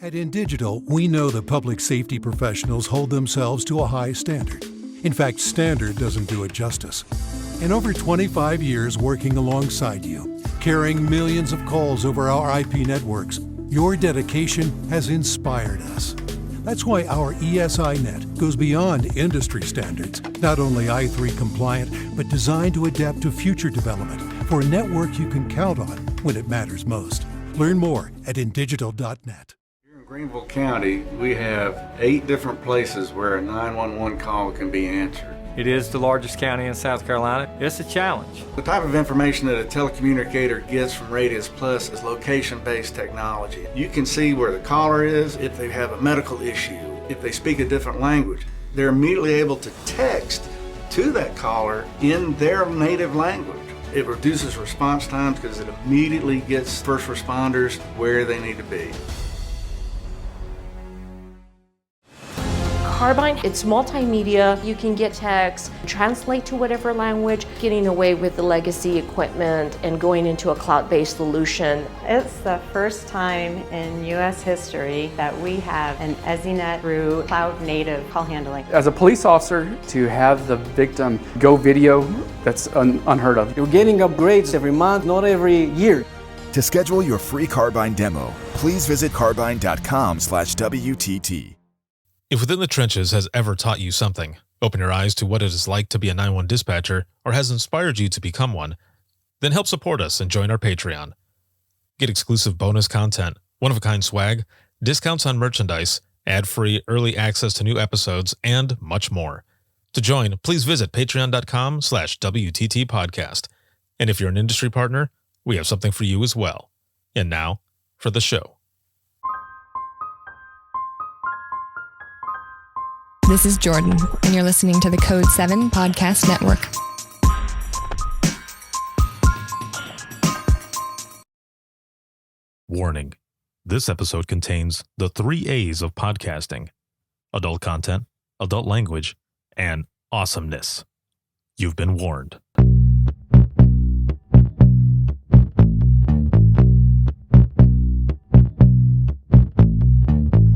At InDigital, we know that public safety professionals hold themselves to a high standard. In fact, standard doesn't do it justice. In over 25 years working alongside you, carrying millions of calls over our IP networks, your dedication has inspired us. That's why our ESI Net goes beyond industry standards, not only I3 compliant, but designed to adapt to future development for a network you can count on when it matters most. Learn more at indigital.net. Here in Greenville County, we have 8 different places where a 911 call can be answered. It is the largest county in South Carolina. It's a challenge. The type of information that a telecommunicator gets from Radius Plus is location-based technology. You can see where the caller is, if they have a medical issue, if they speak a different language. They're immediately able to text to that caller in their native language. It reduces response times because it immediately gets first responders where they need to be. Carbyne, it's multimedia. You can get text, translate to whatever language, getting away with the legacy equipment and going into a cloud-based solution. It's the first time in U.S. history that we have an EZNet through cloud-native call handling. As a police officer, to have the victim go video, that's unheard of. You're getting upgrades every month, not every year. To schedule your free Carbyne demo, please visit carbyne.com/WTT. If Within the Trenches has ever taught you something, open your eyes to what it is like to be a 911 dispatcher, or has inspired you to become one, then help support us and join our Patreon. Get exclusive bonus content, one-of-a-kind swag, discounts on merchandise, ad-free early access to new episodes, and much more. To join, please visit patreon.com/WTT podcast. And if you're an industry partner, we have something for you as well. And now, for the show. This is Jordan, and you're listening to the Code 7 Podcast Network. Warning. This episode contains the 3 A's of podcasting: adult content, adult language, and awesomeness. You've been warned.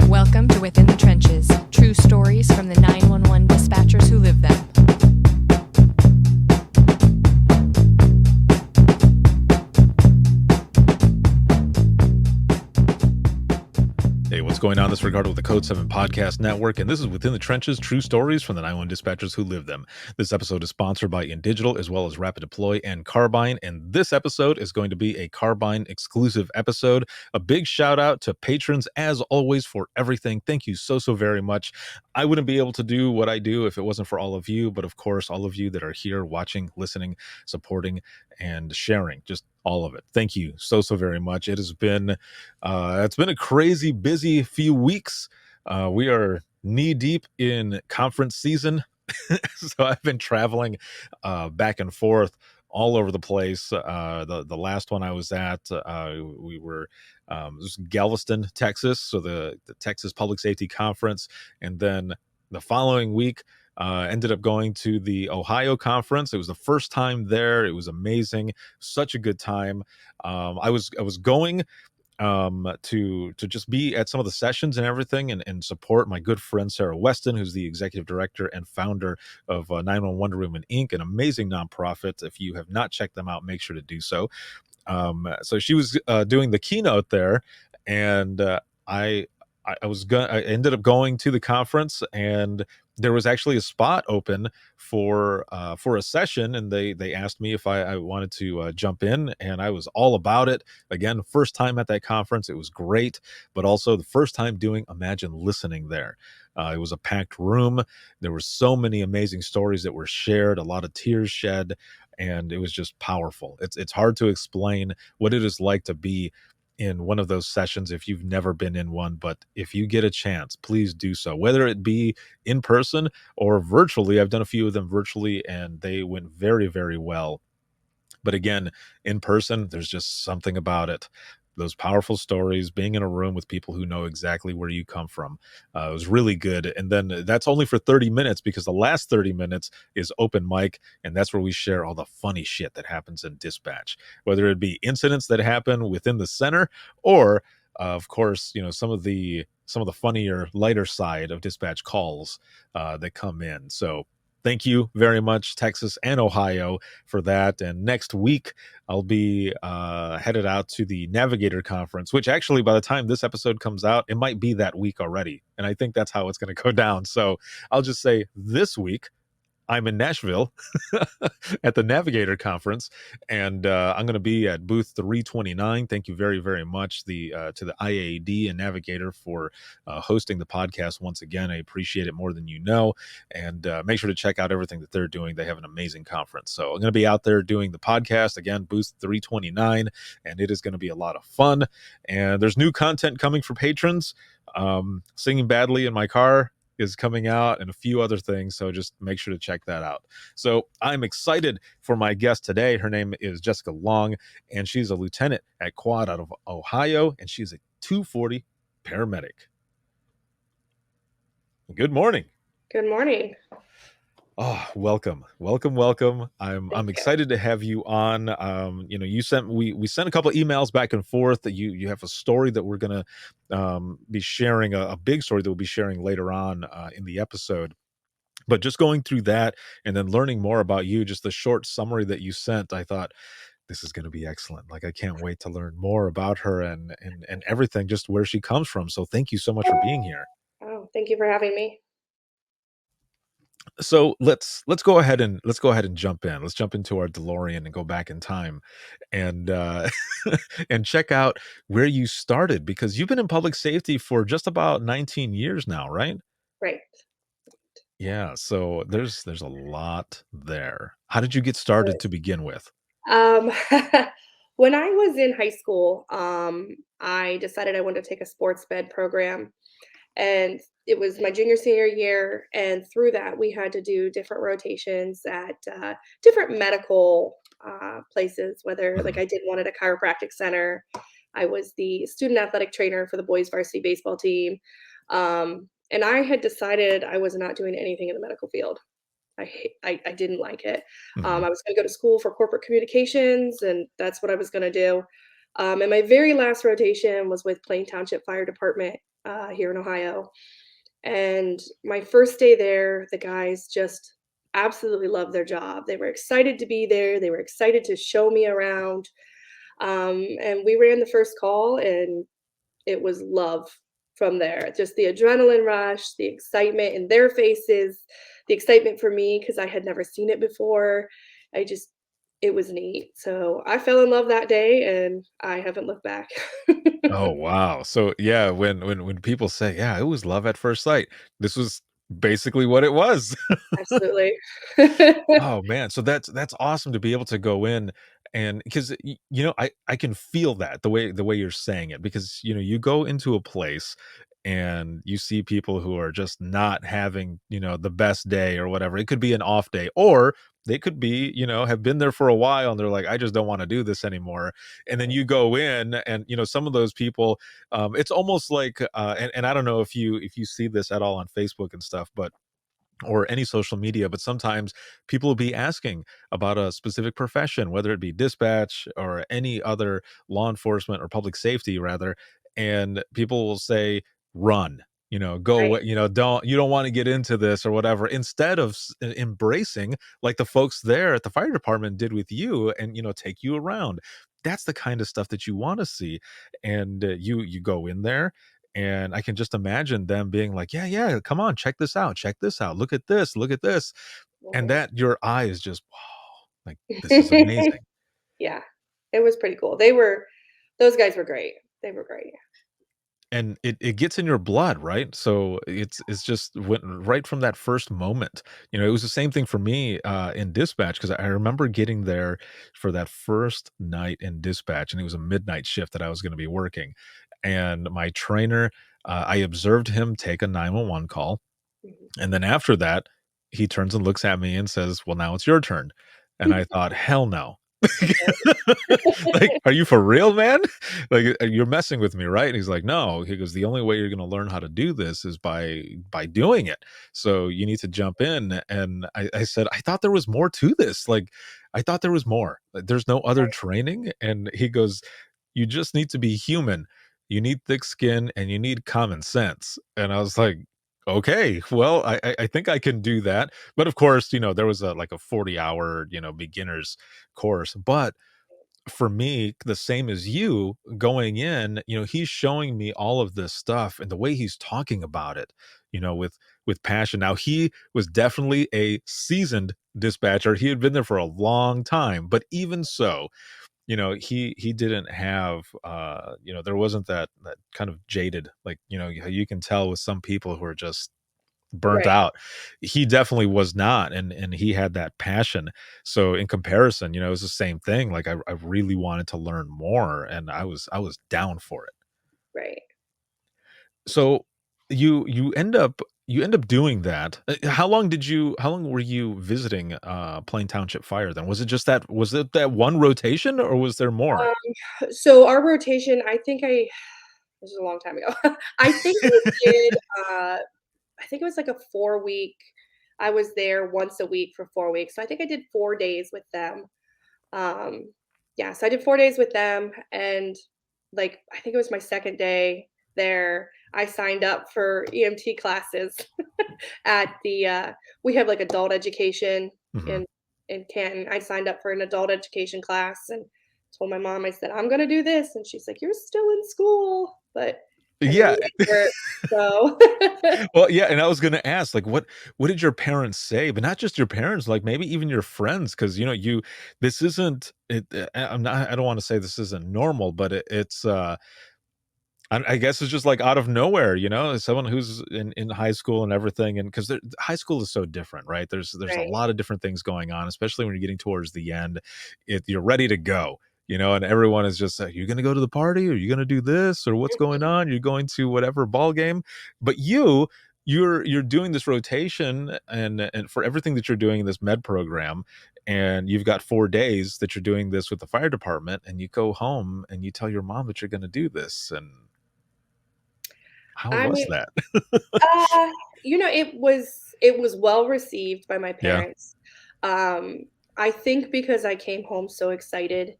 Welcome to Within the Trenches, true stories from the 911 dispatchers who live them. Hey, what's going on? This is Ricardo with the Code 7 Podcast Network, and this is Within the Trenches, true stories from the 911 dispatchers who live them. This episode is sponsored by InDigital, as well as Rapid Deploy and Carbyne, and this episode is going to be a Carbyne exclusive episode. A big shout out to patrons, as always, for everything. Thank you so very much. I wouldn't be able to do what I do if it wasn't for all of you, but of course, all of you that are here watching, listening, supporting, and sharing, just all of it. Thank you so very much. It has been it's been a crazy busy few weeks. We are knee deep in conference season. So I've been traveling back and forth all over the place. The last one I was at, we were it was Galveston, Texas, so the Texas Public Safety Conference, and then the following week ended up going to the Ohio conference. It was the first time there. It was amazing. Such a good time. I was going to just be at some of the sessions and everything, and support my good friend Sarah Weston, who's the executive director and founder of 911 Wonder Woman Inc., an amazing nonprofit. If you have not checked them out, make sure to do so. So she was doing the keynote there, and I ended up going to the conference, and there was actually a spot open for a session, and they asked me if I wanted to jump in, and I was all about it. Again, first time at that conference. It was great, but also the first time doing Imagine Listening there. It was a packed room. There were so many amazing stories that were shared, a lot of tears shed, and it was just powerful. It's hard to explain what it is like to be in one of those sessions if you've never been in one, but if you get a chance, please do so, whether it be in person or virtually. I've done a few of them virtually, and they went very well. But again, in person, there's just something about it. Those powerful stories, being in a room with people who know exactly where you come from. It was really good. And then that's only for 30 minutes, because the last 30 minutes is open mic, and that's where we share all the funny shit that happens in dispatch, whether it be incidents that happen within the center or of course, some of the funnier, lighter side of dispatch calls that come in. So thank you very much, Texas and Ohio, for that. And next week, I'll be headed out to the Navigator Conference, which actually, by the time this episode comes out, it might be that week already. And I think that's how it's going to go down. So I'll just say this week, I'm in Nashville at the Navigator Conference, and I'm going to be at booth 329. Thank you very, very much to the IAD and Navigator for hosting the podcast once again. I appreciate it more than you know, and make sure to check out everything that they're doing. They have an amazing conference. So I'm going to be out there doing the podcast again, booth 329, and it is going to be a lot of fun. And there's new content coming for patrons. Singing badly in my car is coming out, and a few other things, so just make sure to check that out. So I'm excited for my guest today. Her name is Jessica Long, and she's a lieutenant at Quad out of Ohio, and she's a 240 paramedic. Good morning. Good morning. Oh, welcome. I'm excited to have you on. We sent a couple of emails back and forth that you have a story that we're going to be sharing, a big story that we'll be sharing later on in the episode. But just going through that and then learning more about you, just the short summary that you sent, I thought this is going to be excellent. Like, I can't wait to learn more about her and everything, just where she comes from. So thank you so much for being here. Oh, thank you for having me. So let's go ahead and jump in. Let's jump into our DeLorean and go back in time and and check out where you started, because you've been in public safety for just about 19 years now, right? Right. Yeah, so there's a lot there. How did you get started to begin with? Um, when I was in high school, I decided I wanted to take a sports med program, and it was my junior senior year. And through that, we had to do different rotations at different medical places. Whether like I did one at a chiropractic center, I was the student athletic trainer for the boys varsity baseball team. And I had decided I was not doing anything in the medical field. I didn't like it. I was going to go to school for corporate communications, and that's what I was going to do. And my very last rotation was with Plain Township Fire Department here in Ohio. And my first day there, the guys just absolutely loved their job. They were excited to be there. They were excited to show me around. And we ran the first call, and it was love from there. Just the adrenaline rush, the excitement in their faces, the excitement for me because I had never seen it before. It was neat. So I fell in love that day, and I haven't looked back. Oh, wow. So yeah, when people say, yeah, it was love at first sight, this was basically what it was. Absolutely. Oh man, so that's awesome to be able to go in, and because I can feel that the way you're saying it, because you go into a place and you see people who are just not having the best day or whatever. It could be an off day, or they could be have been there for a while and they're like, I just don't want to do this anymore. And then you go in, and some of those people, it's almost like and I don't know if you see this at all on Facebook and stuff, but or any social media, but sometimes people will be asking about a specific profession, whether it be dispatch or any other law enforcement or public safety rather, and people will say, run, go Right. away, don't want to get into this or whatever, instead of embracing like the folks there at the fire department did with you, and take you around. That's the kind of stuff that you want to see. And you go in there, and I can just imagine them being like, yeah, come on, check this out, look at this, and Mhm. that your eye is just, wow, like, this is amazing. Yeah, it was pretty cool. Those guys were great. They were great. And it gets in your blood, right? So it's just went right from that first moment. It was the same thing for me in dispatch, because I remember getting there for that first night in dispatch, and it was a midnight shift that I was going to be working. And my trainer, I observed him take a 911 call, Mhm. and then after that, he turns and looks at me and says, "Well, now it's your turn." And I thought, "Hell no." Like, "Are you for real, man? Like, you're messing with me, right?" And he's like, "No." He goes, "The only way you're gonna learn how to do this is by doing it. So you need to jump in." And I said, "I thought there was more to this. Like, I thought there was more. Like, there's no other training." And he goes, "You just need to be human. you need thick skin, and you need common sense. And I was like, okay, well, I think I can do that. But of course, there was a like a 40-hour, beginner's course. But for me, the same as you going in, he's showing me all of this stuff and the way he's talking about it, with passion. Now, he was definitely a seasoned dispatcher. He had been there for a long time, but even so, he didn't have there wasn't that kind of jaded, like, how you can tell with some people who are just burnt Right, out. He definitely was not, and he had that passion. So in comparison, it was the same thing. Like I really wanted to learn more, and I was down for it. right. So you end up doing that. How long were you visiting Plain Township Fire then? Was it that one rotation, or was there more? So our rotation, I think this was a long time ago. I think we did, uh, I think it was like a 4 week. I was there once a week for 4 weeks. So I think I did 4 days with them. Um, yeah, so I did 4 days with them, and like I think it was my second day there. I signed up for EMT classes at the we have like adult education Mhm. in Canton. I signed up for an adult education class and told my mom, I said, I'm gonna do this. And she's like, you're still in school. But I Yeah. really like work. So Well, yeah, and I was gonna ask, like, what did your parents say? But not just your parents, like, maybe even your friends, because this isn't it. I'm not. I don't want to say this isn't normal, but it's. I guess it's just like out of nowhere, as someone who's in high school and everything, and because high school is so different, right? There's a right. lot of different things going on, especially when you're getting towards the end. You're ready to go, and everyone is just like, "You're gonna go to the party, or you're gonna do this, or what's going on? You're going to whatever ball game." But you're doing this rotation, and for everything that you're doing in this med program, and you've got 4 days that you're doing this with the fire department, and you go home and you tell your mom that you're gonna do this, and how I was mean, that? uh, it was well received by my Yeah. parents. I think because I came home so excited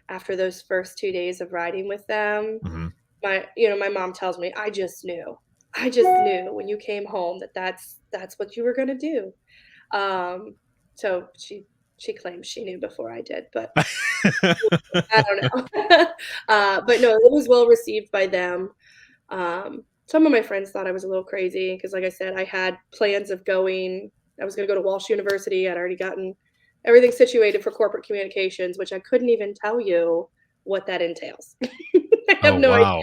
after those first 2 days of riding with them. Mhm. My mom tells me, "I just knew. I just knew when you came home that that's what you were gonna do." Um, so she claims she knew before I did, but I don't know. But no, it was well received by them. Some of my friends thought I was a little crazy because, like I said, I had plans of going. I was gonna go to Walsh University. I'd already gotten everything situated for corporate communications, which I couldn't even tell you what that entails. I have Oh, no idea. wow.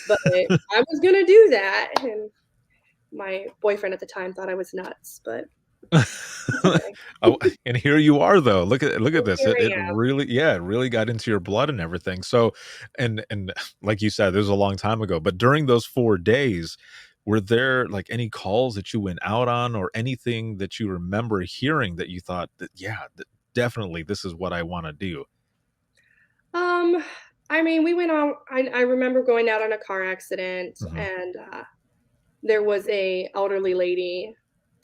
But I was gonna do that, and my boyfriend at the time thought I was nuts, but it's okay. Oh, and here you are though. Look at this. Here It I it am. really, yeah, it really got into your blood and everything. So, and like you said, this was a long time ago, but during those 4 days, were there like any calls that you went out on, or anything that you remember hearing that you thought that, yeah, definitely this is what I want to do? Um, I mean, we went on. I remember going out on a car accident, Mhm. and there was a elderly lady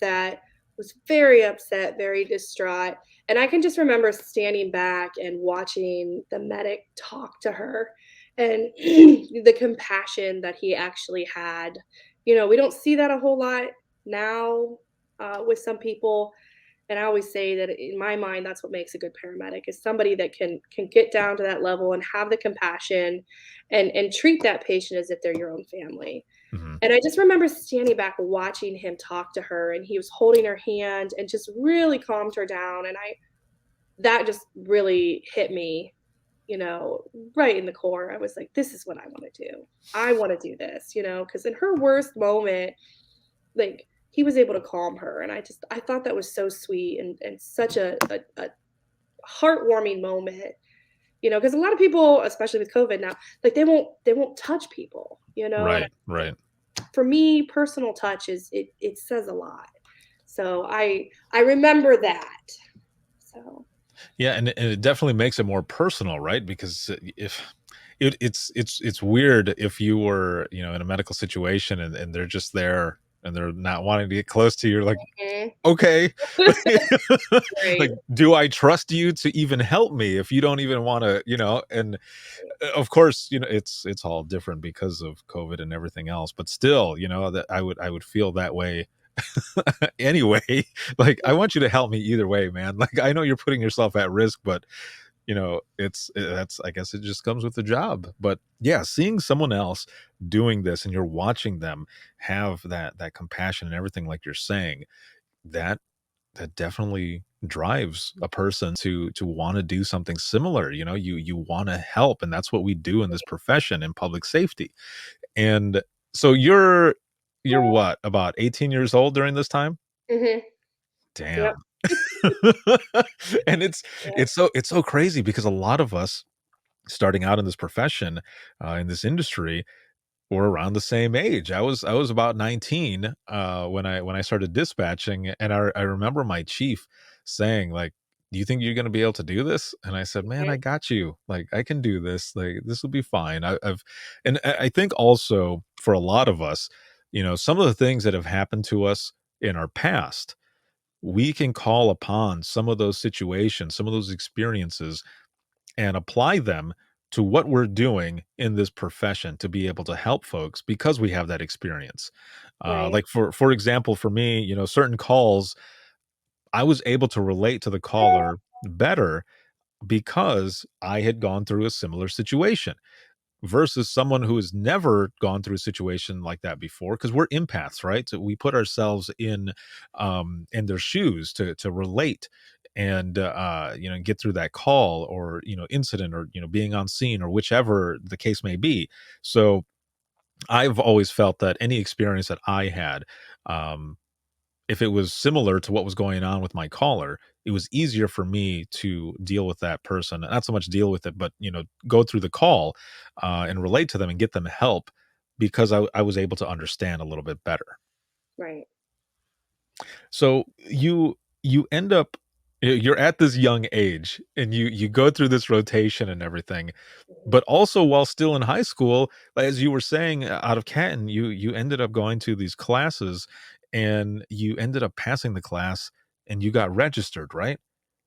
that was very upset, very distraught, and I can just remember standing back and watching the medic talk to her, and the compassion that he actually had. We don't see that a whole lot now with some people, and I always say that in my mind, that's what makes a good paramedic is somebody that can get down to that level and have the compassion and treat that patient as if they're your own family. Mhm. And I just remember standing back watching him talk to her, and he was holding her hand and just really calmed her down, and I that just really hit me, right in the core. I was like, "This is what I wanna do. I wanna do this," because in her worst moment, like, he was able to calm her, and I thought that was so sweet and such a heartwarming moment, because a lot of people, especially with COVID now, like, they won't touch people, and Right, right. for me, personal touch it says a lot. So I remember that. So Yeah, and it definitely makes it more personal, right? Because if it's weird if you were, in a medical situation, and they're just there and they're not wanting to get close to you. You're like, Okay. Right. Like, do I trust you to even help me if you don't even want to, and of course, it's all different because of COVID and everything else, but still, that I would feel that way anyway. Like, I want you to help me either way, man. Like, I know you're putting yourself at risk, but that's, I guess it just comes with the job. But yeah, seeing someone else doing this and you're watching them have that compassion and everything, like you're saying, that definitely drives a person to want to do something similar. You want to help, and that's what we do in this profession in public safety. And so you're what, about 18 years old during this time? Mhm. Yep. Damn. And Yep. it's so crazy because a lot of us starting out in this profession, in this industry, we're around the same age. I was about 19 when I started dispatching, and I remember my chief saying, like, "Do you think you're going to be able to do this?" And I said, "Man, I Mhm. got you. Like, I can do this. Like, this will be fine." I think also for a lot of us, some of the things that have happened to us in our past, we can call upon some of those situations, some of those experiences, and apply them to what we're doing in this profession to be able to help folks because we have that experience. Right. Like, for example, for me, certain calls, I was able to relate to the caller better because I had gone through a similar situation versus someone who has never gone through a situation like that before, because we're empaths, right? So we put ourselves in their shoes to relate and get through that call or incident, or being on scene, or whichever the case may be. So I've always felt that any experience that I had, um if it was similar to what was going on with my caller, it was easier for me to deal with that person. Not so much deal with it, but go through the call, and relate to them and get them help because I was able to understand a little bit better. Right. So you end up, you're at this young age and you go through this rotation and everything, Mhm. but also while still in high school, as you were saying, out of Canton, you ended up going to these classes and you ended up passing the class and you got registered, right?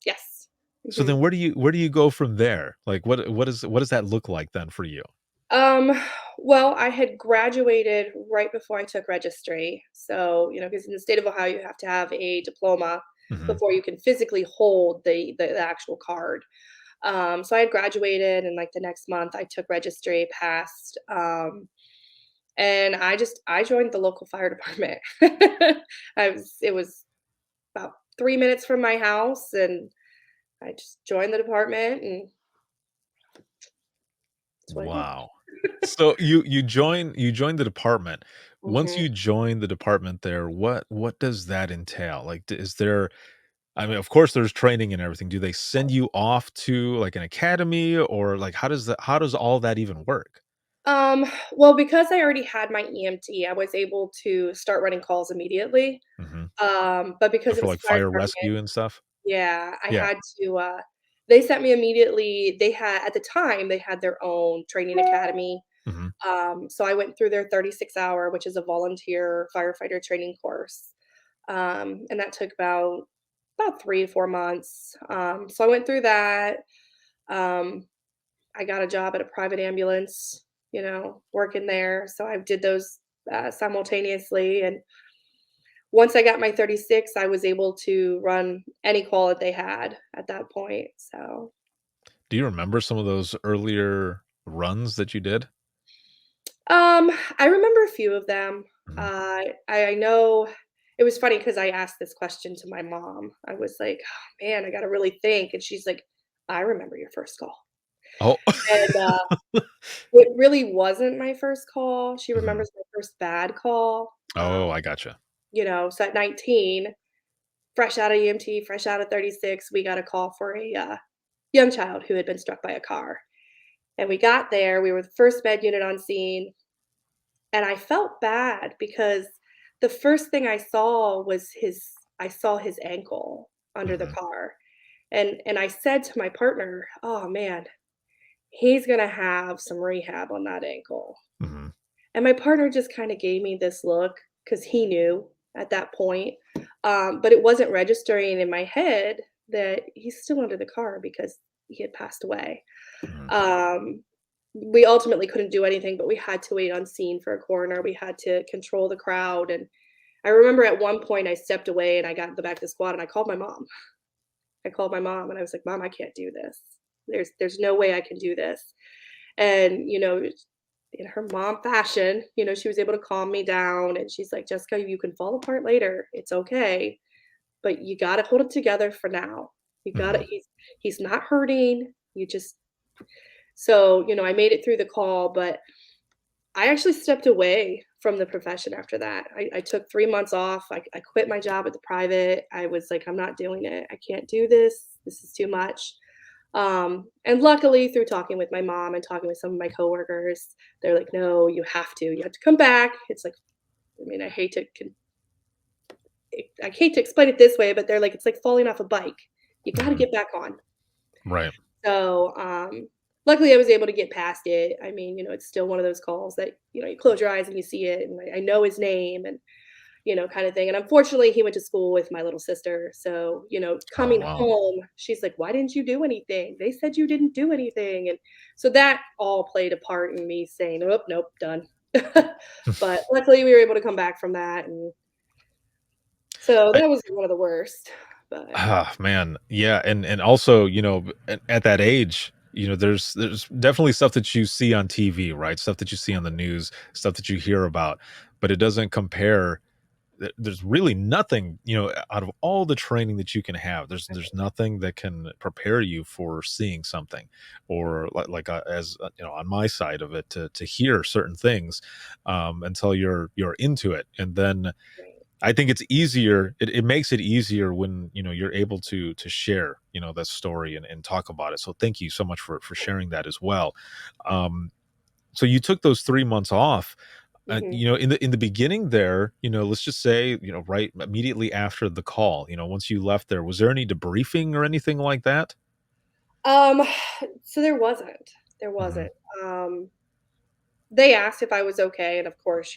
Yes. So Mhm. then where do you go from there? Like, what does that look like then for you? Um, well, I had graduated right before I took registry. So, because in the state of Ohio, you have to have a diploma Mhm. before you can physically hold the actual card. So I had graduated, and like the next month, I took registry, passed, and I joined the local fire department. It was about 3 minutes from my house, and I just joined the department, and that's what I did. Wow. So you join the department. Once Mhm. you join the department there, what does that entail? Like, is there, I mean, of course there's training and everything. Do they send you off to like an academy, or like how does all that even work? Well, because I already had my EMT, I was able to start running calls immediately. Mhm. But So because it for was like the fire fire department, rescue and stuff? yeah, I Yeah. had to, they sent me immediately. They had, at the time, they had their own training academy. Mhm. So I went through their 36-hour, which is a volunteer firefighter training course. And that took about 3 to 4 months. So I went through that. Um, I got a job at a private ambulance, working there. So I did those simultaneously. And once I got my 36, I was able to run any call that they had at that point. So, Do you remember some of those earlier runs that you did? I remember a few of them. Mhm. I know it was funny because I asked this question to my mom. I was like, oh, man, I got to really think. And she's like, I remember your first call. Oh. And it really wasn't my first call. She Mhm. remembers my first bad call. Oh, I gotcha. So at 19, fresh out of EMT, fresh out of 36, we got a call for a young child who had been struck by a car. And we got there, we were the first med unit on scene, and I felt bad because the first thing I saw his ankle under the Mhm. car. And I said to my partner, "Oh man, he's gonna have some rehab on that ankle." Mhm. And my partner just kind of gave me this look because he knew at that point. But it wasn't registering in my head that he's still under the car because he had passed away. Mhm. Um, we ultimately couldn't do anything, but we had to wait on scene for a coroner. We had to control the crowd. And I remember at one point I stepped away and I got in the back of the squad and I called my mom. I called my mom and I was like, "Mom, I can't do this. There's no way I can do this." And, in her mom fashion, she was able to calm me down and she's like, "Jessica, you can fall apart later. It's okay, but you got to hold it together for now. You got to Mhm. he's not hurting. You just." So, I made it through the call, but I actually stepped away from the profession after that. I took 3 months off. I quit my job at the private. I was like, "I'm not doing it. I can't do this. This is too much." And luckily, through talking with my mom and talking with some of my coworkers, they're like, "No, you have to. You have to come back." It's like, I mean, I hate to explain it this way, but they're like, it's like falling off a bike. You got to Mhm. get back on. Right. So, luckily, I was able to get past it. I mean, it's still one of those calls that you close your eyes and you see it, and I know his name, and kind of thing. And unfortunately, he went to school with my little sister. So, Oh, coming wow. home, she's like, "Why didn't you do anything? They said you didn't do anything." And so that all played a part in me saying, "Oh, nope, done." But luckily, we were able to come back from that. And so I that was one of the worst. But Ah, man. Yeah, and also, at that age, there's definitely stuff that you see on TV, right? Stuff that you see on the news, stuff that you hear about, but it doesn't compare. There's really nothing, out of all the training that you can have, there's nothing that can prepare you for seeing something, or like as on my side of it, to hear certain things, until you're into it, and then I think it's easier. It makes it easier when you're able to share that story, and talk about it. So thank you so much for sharing that as well. Um, so you took those 3 months off. mhm. In the beginning there, let's just say, right immediately after the call, once you left there, was there any debriefing or anything like that? um, so there wasn't. There Hmm. wasn't. Um, they asked if I was okay, and of course,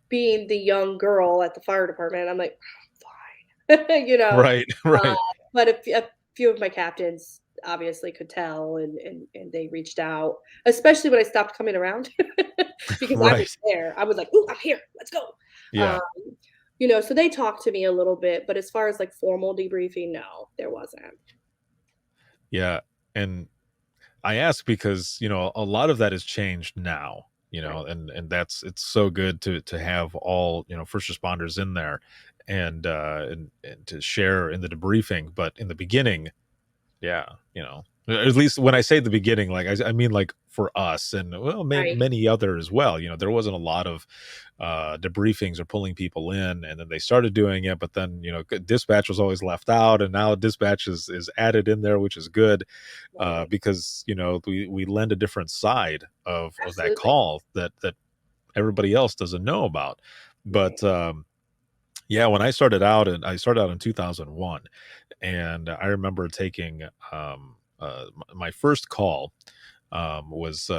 being the young girl at the fire department, I'm like, "Fine." Right, Uh, right, but a few of my captains obviously could tell, and they reached out, especially when I stopped coming around because I was right. there. I was like, "Ooh, I'm here. Let's go." Yeah, Um, so they talked to me a little bit, but as far as like formal debriefing, no, there wasn't. yeah. And I ask because, a lot of that has changed now, Right. and that's it's so good to have all, first responders in there, and to share in the debriefing. But in the beginning, yeah, at least when I say the beginning, like I mean like for us, and well, Right. many other as well. There wasn't a lot of debriefings or pulling people in, and then they started doing it, but then dispatch was always left out, and now dispatch is added in there, which is good, Right. because we lend a different side of that Absolutely. call that everybody else doesn't know about. Right. But yeah, when I started out in 2001, and I remember taking my first call, was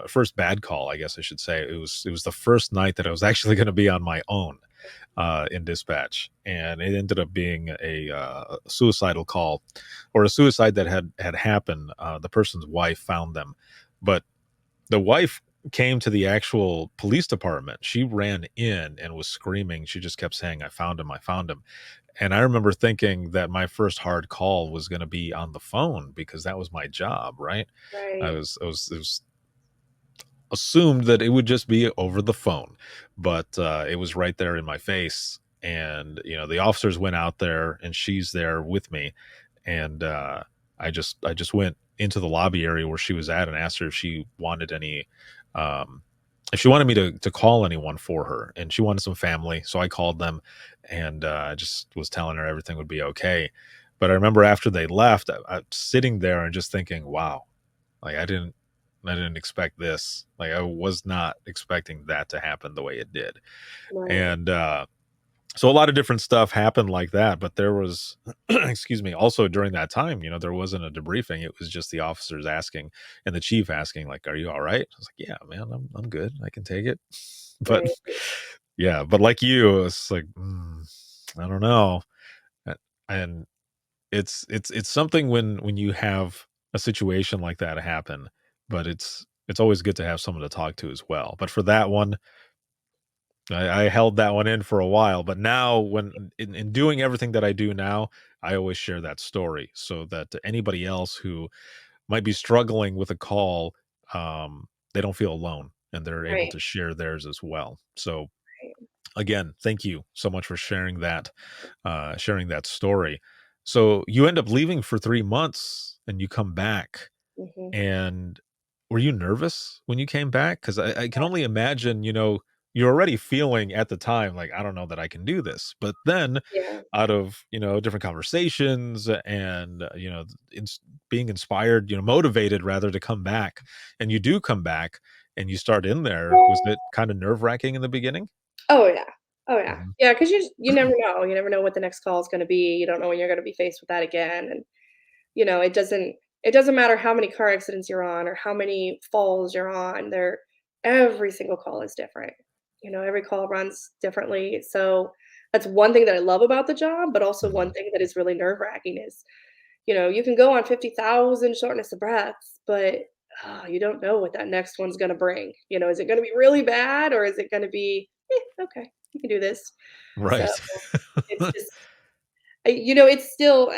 first bad call, I guess I should say. It was the first night that I was actually going to be on my own in dispatch, and it ended up being a suicidal call, or a suicide that had happened. The person's wife found them, but the wife came to the actual police department. She ran in and was screaming. She just kept saying, "I found him, I found him." And I remember thinking that my first hard call was going to be on the phone, because that was my job, right? I Right. was, I was, it was assumed that it would just be over the phone, but it was right there in my face. And the officers went out there, and she's there with me, and I just went into the lobby area where she was at, and asked her if she wanted any, um, if she wanted me to call anyone for her, and she wanted some family, so I called them, and I just was telling her everything would be okay. But I remember after they left, I sitting there and just thinking, wow, like I didn't expect this. Like, I was not expecting that to happen the way it did. Right. And so a lot of different stuff happened like that, but there was excuse me, also during that time, there wasn't a debriefing. It was just the officers asking, and the chief asking, like, "Are you all right?" I was like, "Yeah, man, I'm good. I can take it." But Right. yeah, but like you, it's like, I don't know. Uh, And it's something when you have a situation like that happen, but it's always good to have someone to talk to as well. But for that one, I held that one in for a while, but now when in doing everything that I do now, I always share that story so that anybody else who might be struggling with a call, they don't feel alone and they're able Right. to share theirs as well. So Right. again, thank you so much for sharing that story. So you end up leaving for 3 months and you come back, Mhm. and were you nervous when you came back? Because I can only imagine, you're already feeling at the time like, I don't know that I can do this. But then Yeah. out of, different conversations and, being inspired, motivated rather to come back, and you do come back and you start in there, was it kind of nerve wracking in the beginning? Oh, yeah. Oh, yeah. Mhm. Yeah, 'cause you never know. You never know what the next call is gonna be. You don't know when you're gonna be faced with that again, and, it doesn't matter how many car accidents you're on or how many falls you're on, every single call is different. Every call runs differently, so that's one thing that I love about the job, but also one Mhm. thing that is really nerve-wracking is, you can go on 50,000 shortness of breaths, but, you don't know what that next one's gonna bring. Is it gonna be really bad or is it gonna be, okay, you can do this." So, Right. it's just it's still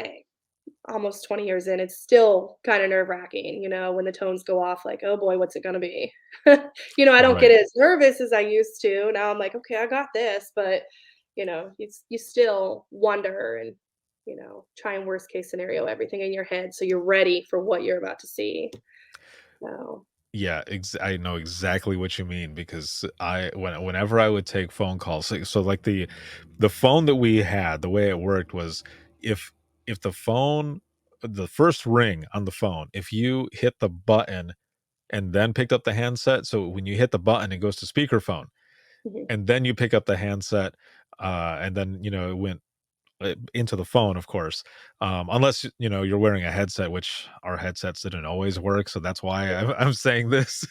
almost 20 years in, it's still kinda nerve-wracking, when the tones go off like, "Oh boy, what's it gonna be?" I don't get Right. as nervous as I used to. Now I'm like, "Okay, I got this," but, you still wonder and, try and worst case scenario everything in your head so you're ready for what you're about to see. So, Yeah, I know exactly what you mean because whenever I would take phone calls, so like the phone that we had, the way it worked was if if the first ring on the phone, if you hit the button and then picked up the handset, so when you hit the button, it goes to speakerphone, mhm, and then you pick up the handset, and then it went into the phone, of course, unless you're wearing a headset, which our headsets didn't always work, so that's why I'm saying this.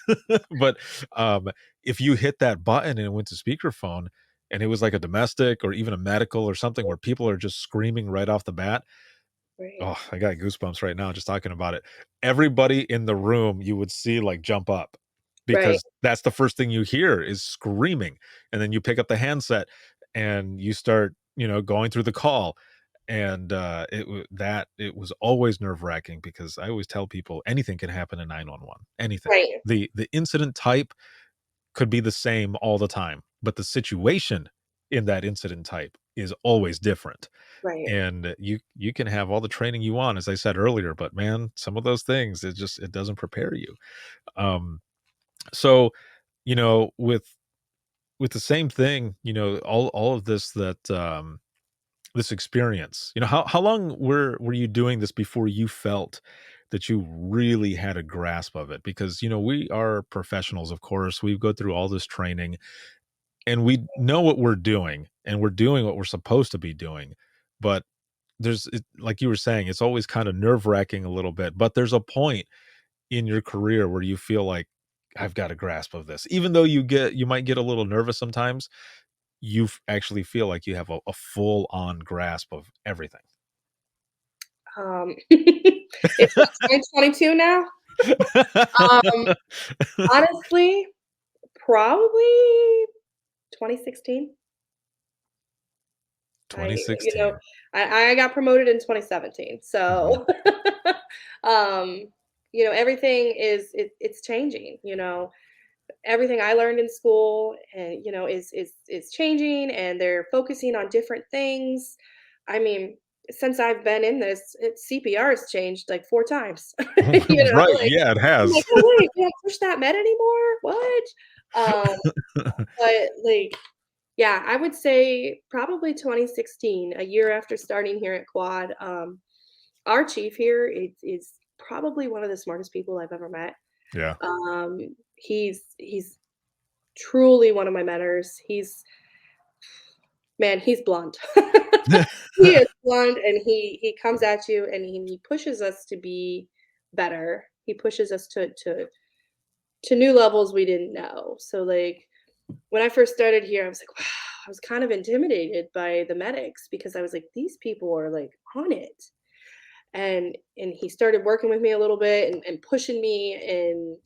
But um, if you hit that button and it went to speakerphone, and it was like a domestic or even a medical or something where people are just screaming right off the bat, right, oh, I got goosebumps right now just talking about it. Everybody in the room you would see like jump up right, because that's the first thing you hear is screaming. And then you pick up the handset and you start, going through the call. And it was always nerve-wracking because I always tell people anything can happen in 911. Anything. right, The incident type could be the same all the time, but the situation in that incident type is always different. right, And you can have all the training you want, as I said earlier, but man, some of those things, it doesn't prepare you. Um, so, with the same thing, all of this this experience, how long were you doing this before you felt that you really had a grasp of it? Because, we are professionals, of course. We go through all this training and we know what we're doing and we're doing what we're supposed to be doing. But like you were saying, it's always kind of nerve-wracking a little bit, but there's a point in your career where you feel like I've got a grasp of this. Even though you might get a little nervous sometimes, actually feel like you have a full-on grasp of everything. It's what, 2022 now? Um, Honestly, probably 2016. You know, 2016. I got promoted in 2017, Mhm. so, um, everything it's changing, everything I learned in school and, is changing, and they're focusing on different things. I mean, since I've been in this, CPR has changed like 4 times, Right, like, yeah, it I'm like, has. "Oh, wait, we don't push that med anymore? What?" Um, but, like, yeah, I would say probably 2016, a year after starting here at Quad. Our chief here is probably one of the smartest people I've ever met. Yeah. He's truly one of my mentors. He's blunt. He is blunt, and he comes at you, and he pushes us to be better. He pushes us to new levels we didn't know. So, like, when I first started here, I was like, "Wow." I was kind of intimidated by the medics because I was like, these people are like on it. And he started working with me a little bit and pushing me, and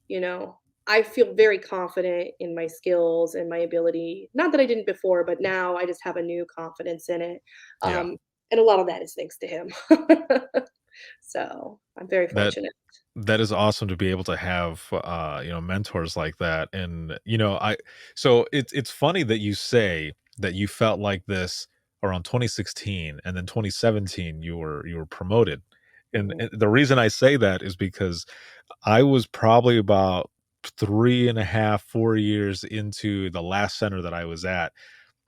you know, I feel very confident in my skills and my ability. Not that I didn't before, but now I just have a new confidence in it. Yeah. And a lot of that is thanks to him. So I'm very That fortunate. that is awesome to be able to have, mentors like that. And, so it's funny that you say that you felt like this around 2016, and then 2017 you were promoted. And, Mhm. and the reason I say that is because I was probably about 3.5, 4 years into the last center that I was at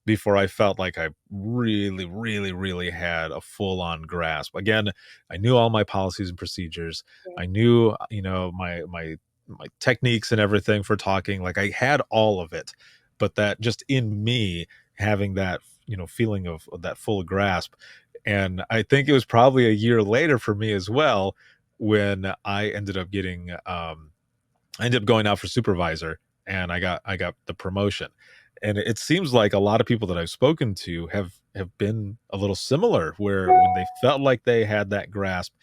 before I felt like I really, really, really had a full on grasp. Again, I knew all my policies and procedures. Yeah. I knew, my techniques and everything for talking. Like I had all of it, but that just in me having that, feeling of that full grasp. And I think it was probably a year later for me as well when I ended up going out for supervisor, and I got the promotion. And it seems like a lot of people that I've spoken to have been a little similar, where when they felt like they had that grasp,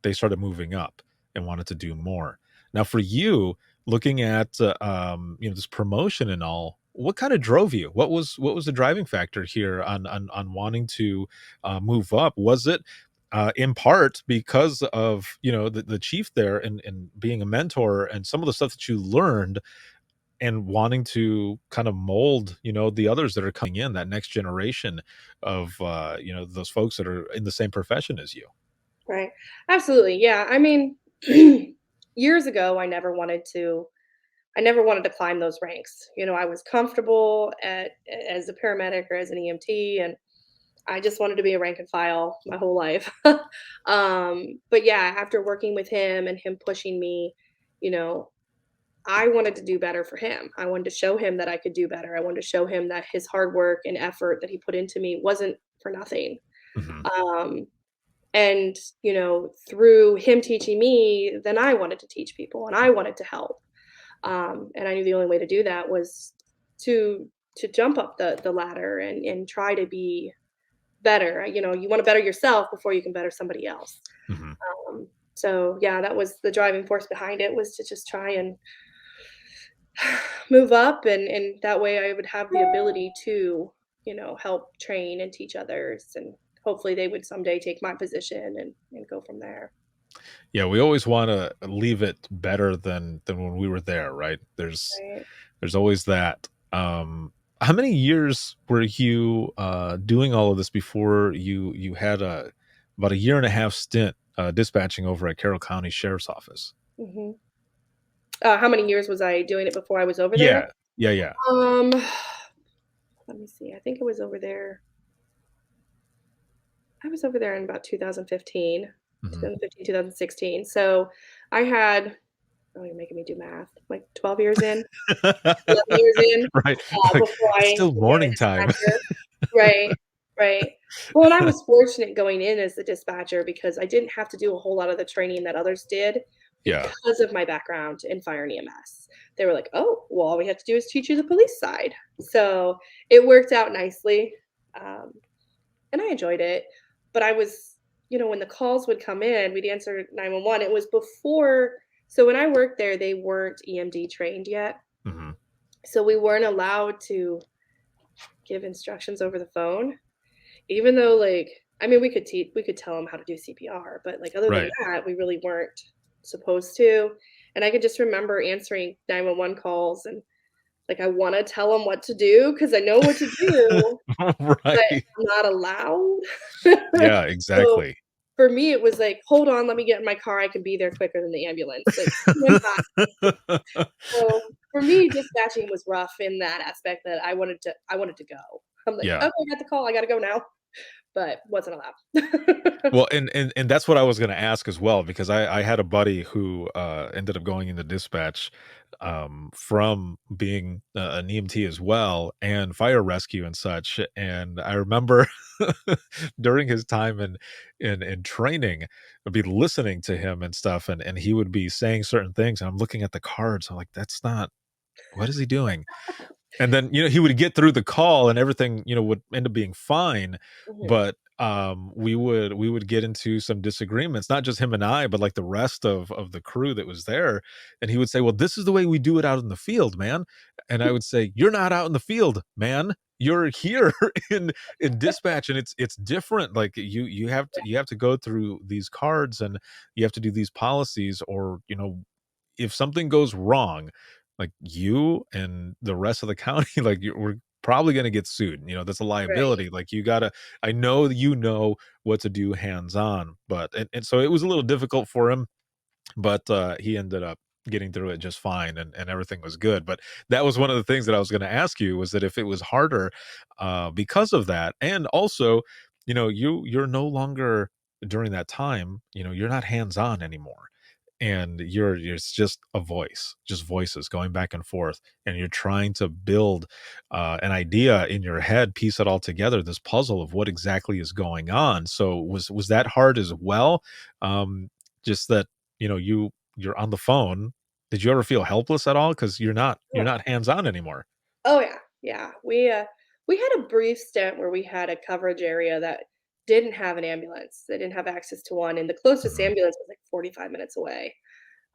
they started moving up and wanted to do more. Now, for you, looking at this promotion and all, what kind of drove you? What was the driving factor here on wanting to move up? Was it in part because of the chief there and being a mentor and some of the stuff that you learned and wanting to kind of mold the others that are coming in, that next generation of those folks that are in the same profession as you? Right. Absolutely. Yeah. I mean, years ago, I never wanted to climb those ranks. I was comfortable as a paramedic or as an EMT, and I just wanted to be a rank and file my whole life. But yeah, after working with him and him pushing me, you know, I wanted to do better for him. I wanted to show him that I could do better. I wanted to show him that his hard work and effort that he put into me wasn't for nothing. Mhm. Um, and through him teaching me, then I wanted to teach people and I wanted to help. And I knew the only way to do that was to jump up the ladder and try to be better. You want to better yourself before you can better somebody else. Mhm. So yeah, that was the driving force behind it, was to just try and move up, and that way I would have the ability to help train and teach others, and hopefully they would someday take my position and go from there. Yeah, we always wanna leave it better than when we were there, right? Right. There's always that. How many years were you, doing all of this before you had about a year and a half stint, dispatching over at Carroll County Sheriff's Office? Hmm. How many years was I doing it before I was over there? Yeah. Yeah, yeah. um Let me see. I think it was over there. I was over there in about 2015, Mhm. 2015, 2016. So I had, oh, you're making me do math, like 12 years in, 11 years in, Right. Like, before it's I still became a morning time. dispatcher. Right, right. Well, and I was fortunate going in as the dispatcher because I didn't have to do a whole lot of the training that others did Yeah. because of my background in fire and EMS. They were like, "Oh, well, all we have to do is teach you the police side." So it worked out nicely, um, and I enjoyed it. But I was, when the calls would come in, we'd answer 911. It was before. So when I worked there, they weren't EMD trained yet. Mhm. So we weren't allowed to give instructions over the phone, even though, like, I mean, we could tell them how to do CPR, but like other than Right. that, we really weren't supposed to. And I could just remember answering 911 calls, and like I want to tell them what to do because I know what to do, but Right. I'm not allowed. Yeah, So exactly. for me, it was like, hold on, let me get in my car. I can be there quicker than the ambulance. Like, swim by. So for me, dispatching was rough in that aspect, that I wanted to go. I'm like, Yeah. okay, I got the call, I gotta go now, but wasn't allowed. Well, and that's what I was gonna ask as well, because I had a buddy who, ended up going into dispatch, from being an EMT as well, and fire rescue and such. And I remember during his time in training, I'd be listening to him and stuff, and he would be saying certain things, and I'm looking at the cards, I'm like, "That's not what is he doing?" And then, he would get through the call and everything, would end up being fine. Mhm. But we would get into some disagreements, not just him and I, but like the rest of the crew that was there. And he would say, well, this is the way we do it out in the field, man. And I would say, you're not out in the field, man. You're here in dispatch, and it's different. Like you have to go through these cards, and you have to do these policies, or if something goes wrong, like you and the rest of the county, like we're probably going to get sued. That's a Right. liability. Like I know what to do hands on, but and so it was a little difficult for him, but he ended up getting through it just fine, and everything was good. But that was one of the things that I was going to ask you, was that if it was harder because of that, and also, you're no longer, during that time, you're not hands on anymore, and it's just a voice, just voices going back and forth, and you're trying to build an idea in your head, piece it all together, this puzzle of what exactly is going on. So was that hard as well? Just that, you're on the phone. Did you ever feel helpless at all, because you're not hands on anymore? Oh, yeah, yeah. We had a brief stint where we had a coverage area that didn't have an ambulance. They didn't have access to one, and the closest Mhm. ambulance was, like, 45 minutes away.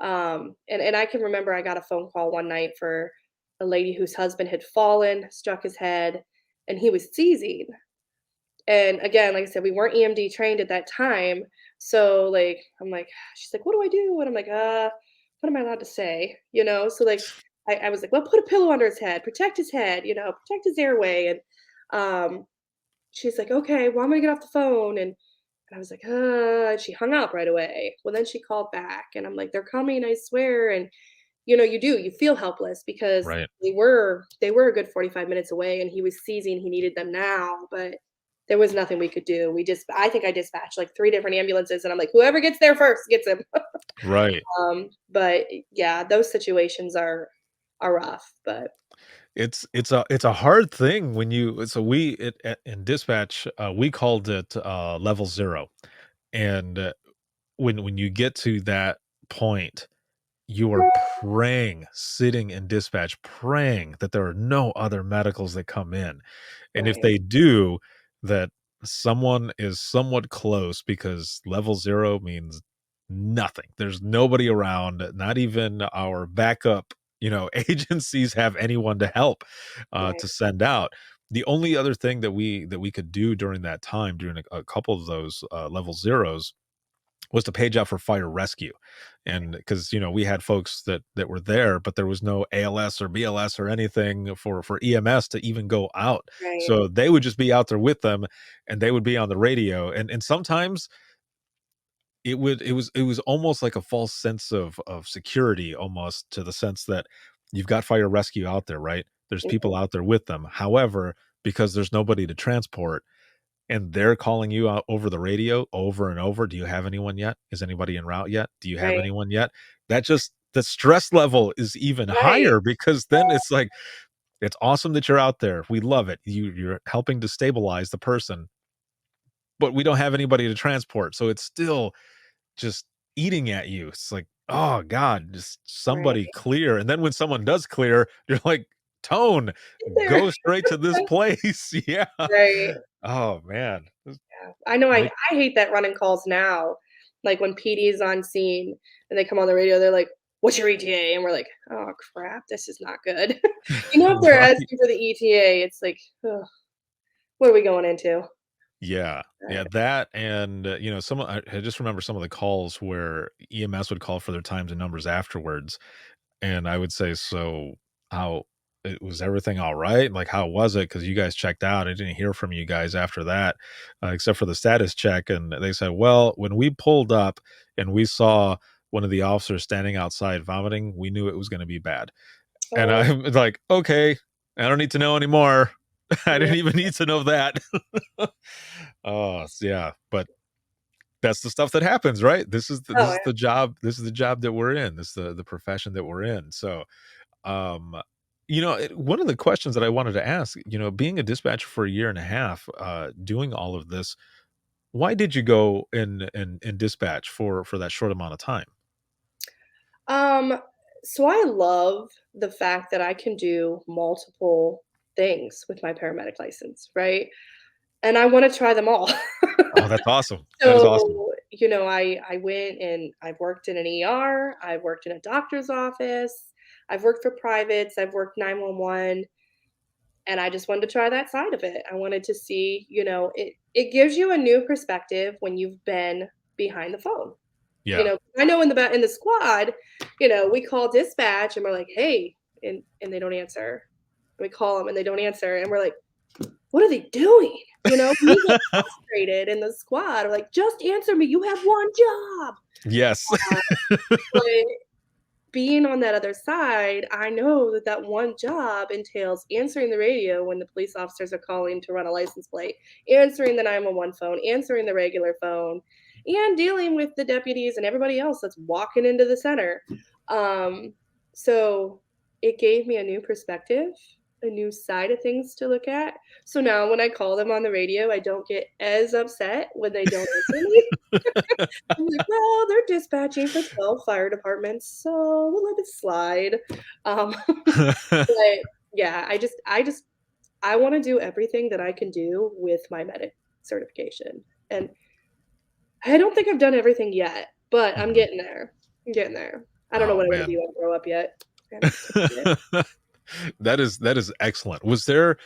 And I can remember I got a phone call one night for a lady whose husband had fallen, struck his head, and he was seizing. And again, like I said, we weren't EMD trained at that time. So like I'm like, she's like, "What do I do?" And I'm like, what am I allowed to say? So like I was like, well, put a pillow under his head, protect his head, protect his airway. And um she's like, okay, well, I'm gonna get off the phone. And I was like, and she hung up right away. Well, then she called back and I'm like, they're coming, I swear. And you feel helpless because Right. they were a good 45 minutes away and he was seizing, he needed them now, but there was nothing we could do. I think I dispatched like 3 different ambulances and I'm like, whoever gets there first gets him. Right. But yeah, those situations are rough, but It's a hard thing when you so we in dispatch, we called it level 0. And when you get to that point, you are praying, sitting in dispatch, praying that there are no other medicals that come in. And if right, they do, that someone is somewhat close, because level 0 means nothing. There's nobody around, not even our backup, agencies have anyone to help right, to send out. The only other thing that we could do during that time, during a couple of those level zeros, was to page out for fire rescue. And because we had folks that were there, but there was no ALS or BLS or anything for EMS to even go out, right, so they would just be out there with them, and they would be on the radio. And sometimes it was almost like a false sense of security, almost, to the sense that you've got fire rescue out there, right? There's mhm, people out there with them. However, because there's nobody to transport, and they're calling you out over the radio over and over, "Do you have anyone yet? Is anybody en route yet? Do you have right, anyone yet?" That just the stress level is even right. higher, because then it's like, it's awesome that you're out there. We love it. You're helping to stabilize the person, but we don't have anybody to transport. So it's still just eating at you. It's like, "Oh god, just somebody Right. clear." And then when someone does clear, you're like, "Tone, There. go straight to this place." Yeah. Right. Oh man. Yeah. I know Make I hate that running calls now. Like when PD is on scene and they come on the radio, they're like, "What's your ETA?" And we're like, "Oh crap, this is not good." If they're right. asking for the ETA, it's like, "Ugh, what are we going into?" Yeah. Yeah, Uh, that, and, some I just remember some of the calls where EMS would call for their times and numbers afterwards, and I would say, "So, how was everything alright? Like, how was it? Because you guys checked out. I didn't hear from you guys after that, except for the status check." And they said, "Well, when we pulled up and we saw one of the officers standing outside vomiting, we knew it was gonna be bad." And oh, I'm like, "Okay, I don't need to know anymore. I yeah. didn't even need to know that." Oh, yeah, but that's the stuff that happens, right? This Oh, is yeah. the job, that we're in. This is the profession that we're in. So, um, one of the questions that I wanted to ask, being a dispatcher for a year and a half, doing all of this, why did you go in dispatch for that short amount of time? Um, So I love the fact that I can do multiple things with my paramedic license, right? And I wanna try them all. Oh, that's awesome. That is awesome. So, I went and I've worked in an ER, I've worked in a doctor's office, I've worked for privates, I've worked 911, and I just wanted to try that side of it. I wanted to see, it gives you a new perspective when you've been behind the phone. Yeah. I know in the squad, we call dispatch and we're like, "Hey," and they don't answer. We call them and they don't answer, and we're like, "What are they doing?" We get frustrated in the squad. We're like, "Just answer me. You have one job." Yes. But being on that other side, I know that that one job entails answering the radio when the police officers are calling to run a license plate, answering the 911 phone, answering the regular phone, and dealing with the deputies and everybody else that's walking into the center. Um, so it gave me a new perspective, a new side of things to look at. So now when I call them on the radio, I don't get as upset when they don't answer me. I'm like, "Well, they're dispatching for 12 fire departments, so we'll let it slide." But yeah, I wanna do everything that I can do with my medic certification, and I don't think I've done everything yet, but I'm Mhm. getting there. I'm getting there. I don't know Oh, what I wanna be man. when I grow up yet. I haven't decided yet. That is excellent. Was there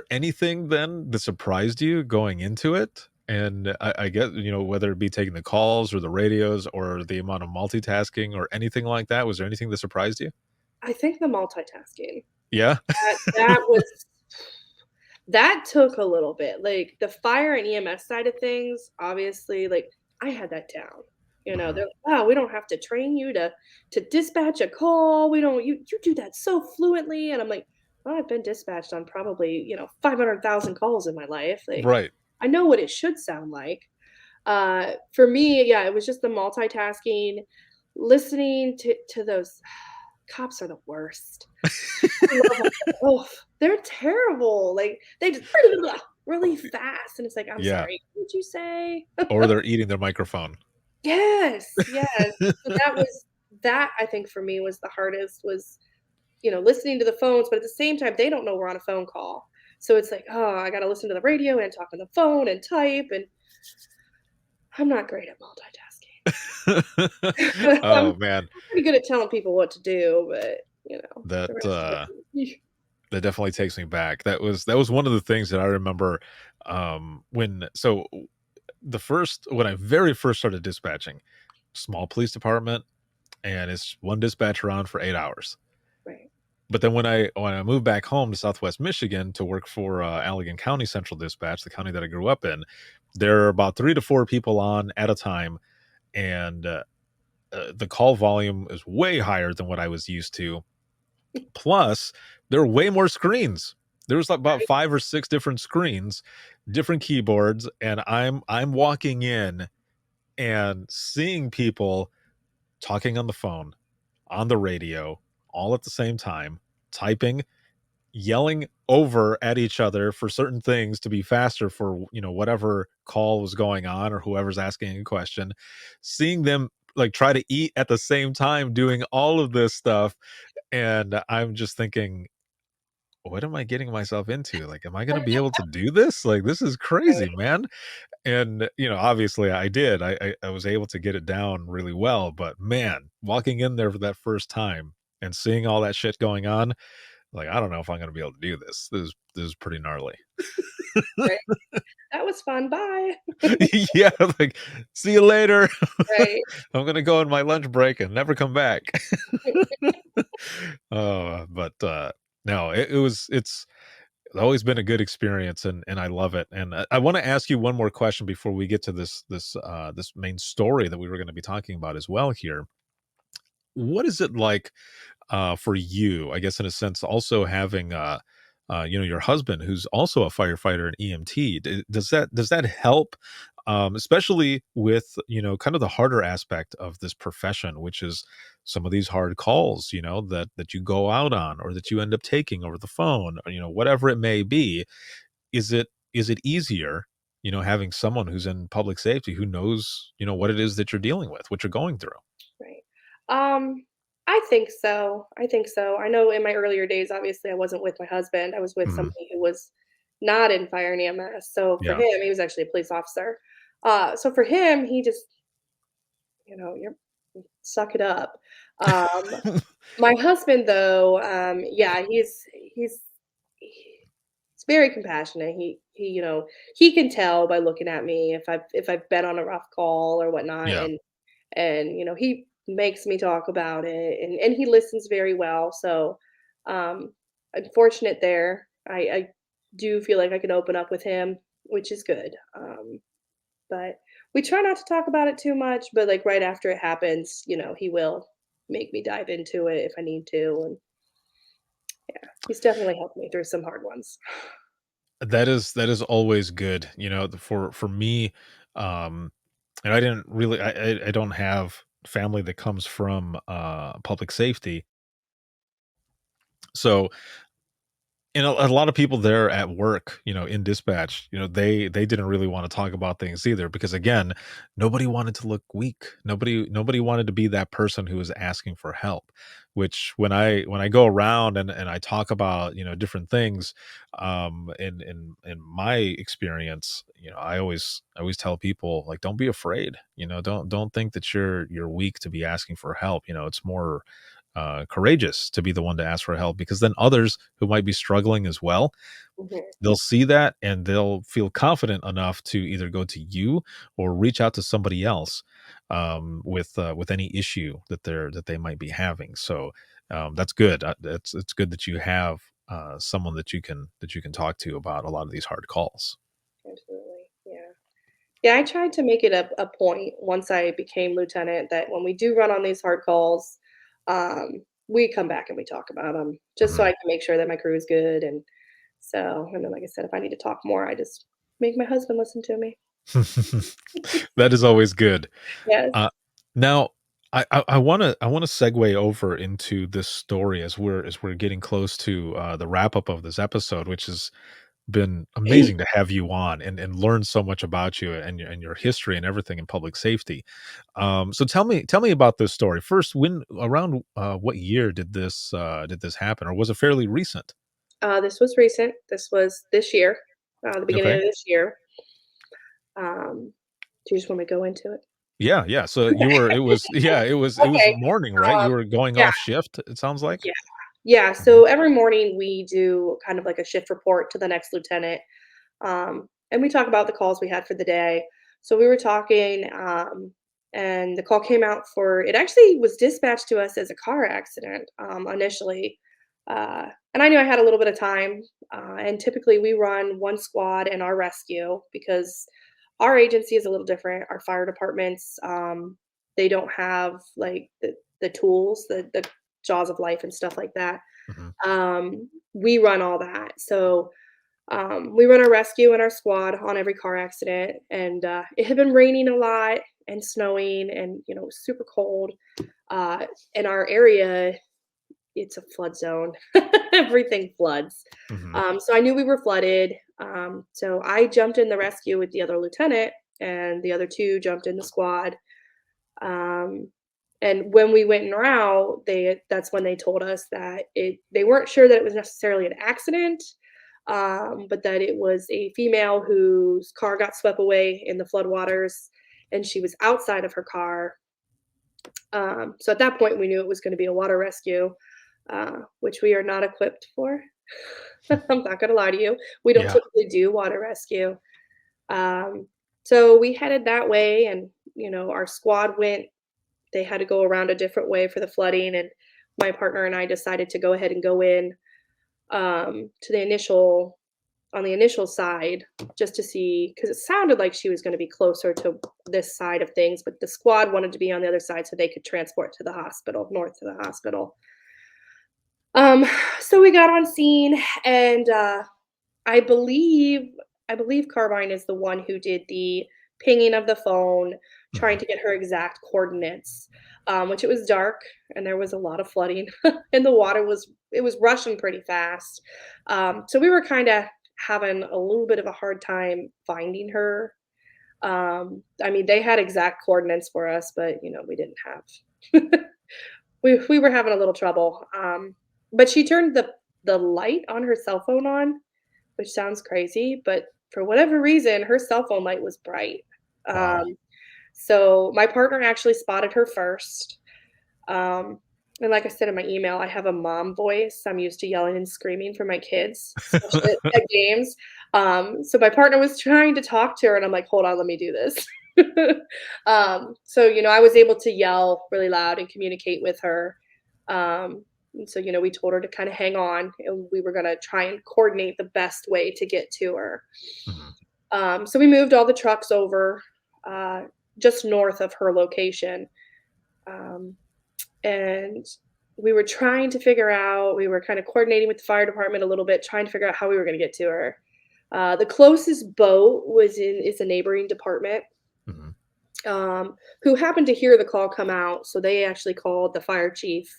anything then that surprised you going into it? And I get, whether it be taking the calls or the radios or the amount of multitasking or anything like that, was there anything that surprised you? I think the multitasking, Yeah? that took a little bit, like, the fire and EMS side of things, obviously, like, I had that down, Mhm. they're like, "Wow, we don't have to train you to dispatch a call, we don't you do that so fluently," and I'm like, "Well, I've been dispatched on probably, 500,000 calls in my life, like, Right. I know what it should sound like." For me, yeah, it was just the multitasking, listening to those cops are the worst. I love 'em. Oh, they're terrible, like, they just really fast, and it's like, "I'm Yeah. sorry, what did you say?" Or they're eating their microphone. Yes, yes. So that I think for me was the hardest was, listening to the phones, but at the same time, they don't know we're on a phone call. So it's like, "Oh, I gotta listen to the radio and talk on the phone and type," and I'm not great at multitasking. I'm Oh, man. pretty good at telling people what to do, but, That, the rest of uh it. That definitely takes me back. That was one of the things that I remember, when I very first started dispatching, small police department, and it's one dispatcher on for 8 hours. Right. But then when I moved back home to Southwest Michigan to work for, Allegan County Central Dispatch, the county that I grew up in, there are about 3 to 4 people on at a time, and, the call volume is way higher than what I was used to. Plus, there are way more screens. There's like about Right. 5 or 6 different screens, different keyboards, and I'm walking in and seeing people talking on the phone, on the radio, all at the same time, typing, yelling over at each other for certain things to be faster for, whatever call was going on or whoever's asking a question. Seeing them, like, try to eat at the same time doing all of this stuff, and I'm just thinking, what am I getting myself into? Like, am I gonna be able to do this? Like, this is crazy, Right. man. And, obviously I did. I was able to get it down really well, but man, walking in there for that first time and seeing all that shit going on, like, I don't know if I'm gonna be able to do this. This is pretty gnarly. Right. That was fun, bye. Yeah, like, see you later. Right. I'm gonna go on my lunch break and never come back. But no, it's always been a good experience, and I love it. And I want to ask you one more question before we get to this main story that we were going to be talking about as well here. What is it like for you, I guess, in a sense, also having your husband who's also a firefighter and EMT? Does that help, especially with kind of the harder aspect of this profession, which is some of these hard calls, that you go out on or that you end up taking over the phone, or whatever it may be. Is it easier, having someone who's in public safety who knows what it is that you're dealing with, what you're going through? Right. Um, I I think so. I think so. I know in my earlier days, obviously, I wasn't with my husband. I was with Mhm. somebody who was not in fire and EMS. So for Yeah. him, he was actually a police officer. So for him, he just, you're suck it up. Um, my husband, though, yeah, he's very compassionate. He can tell by looking at me if I've been on a rough call or whatnot, Yeah. and he makes me talk about it, and he listens very well. So I'm fortunate there. I do feel like I can open up with him, which is good. But we try not to talk about it too much, but like right after it happens, he will make me dive into it if I need to. And yeah, he's definitely helped me through some hard ones. That is always good, for me, um, and I didn't really I don't have family that comes from, public safety, so a lot of people there at work, in dispatch, they didn't really want to talk about things either because again, nobody wanted to look weak. Nobody wanted to be that person who was asking for help. Which when I go around and I talk about different things, in my experience, I always tell people like don't be afraid. Don't think that you're weak to be asking for help. It's more courageous to be the one to ask for help because then others who might be struggling as well, Mhm, they'll see that and they'll feel confident enough to either go to you or reach out to somebody else with any issue that they might be having. So that's good. It's good that you have someone that you can talk to about a lot of these hard calls. absolutely. Yeah. Yeah, I tried to make it a point once I became lieutenant that when we do run on these hard calls, we come back and we talk about them just so I Mhm. can make sure that my crew is good. And then, like I said, if I need to talk more, I just make my husband listen to me. That is always good. Yes. Uh, Now, I wanna segue over into this story as we're getting close to the wrap up of this episode, which has been amazing to have you on and learn so much about you and your history and everything in public safety. So tell me about this story first. When around what year did this happen, or was it fairly recent? This was recent. This was this year, the beginning Okay. of this year. Do you just want me to go into it? Yeah, yeah. So you were it was yeah, it was Okay. morning, right? Um, You were going yeah, off shift, it sounds like? yeah, yeah. Mhm. So every morning we do kind of like a shift report to the next lieutenant. And we talk about the calls we had for the day. So we were talking, and the call came out for it actually was dispatched to us as a car accident initially. And I knew I had a little bit of time. And typically we run one squad in our rescue because our agency is a little different. Our fire departments, they don't have like the tools, the jaws of life and stuff like that. Mhm. We run all that. So we run our rescue and our squad on every car accident, and it had been raining a lot and snowing, and super cold. Uh, in our area, it's a flood zone. Everything floods. Mhm. So I knew we were flooded. So I jumped in the rescue with the other lieutenant, and the other two jumped in the squad. Um, and when we went en route, that's when they told us that they weren't sure that it was necessarily an accident, but that it was a female whose car got swept away in the floodwaters, and she was outside of her car. So at that point, we knew it was going to be a water rescue, which we are not equipped for. I'm not going to lie to you. We don't Yeah. typically do water rescue. Um, so we headed that way, and our squad went. They had to go around a different way for the flooding, and my partner and I decided to go ahead and go in to the initial on the initial side just to see because it sounded like she was going to be closer to this side of things, but the squad wanted to be on the other side so they could transport to the hospital, north to the hospital. Um, so we got on scene, and I believe I believe Carbyne is the one who did the pinging of the phone, trying Mhm. to get her exact coordinates. Which it was dark and there was a lot of flooding, and the water was rushing pretty fast. So we were kind of having a little bit of a hard time finding her. I mean, they had exact coordinates for us, but we didn't have. we were having a little trouble. But she turned the light on her cell phone on, which sounds crazy, but for whatever reason, her cell phone light was bright. Wow. So my partner actually spotted her first. Um, and like I said in my email, I have a mom voice. I'm used to yelling and screaming for my kids, especially at games. So my partner was trying to talk to her, and I'm like, hold on, let me do this. So, I was able to yell really loud and communicate with her. And so, we told her to kind of hang on, and we were going to try and coordinate the best way to get to her. Mhm. So we moved all the trucks over just north of her location. Um, and we were trying to figure out, we were kind of coordinating with the fire department a little bit, trying to figure out how we were going to get to her. The closest boat is a neighboring department, Mhm. who happened to hear the call come out. So they actually called the fire chief,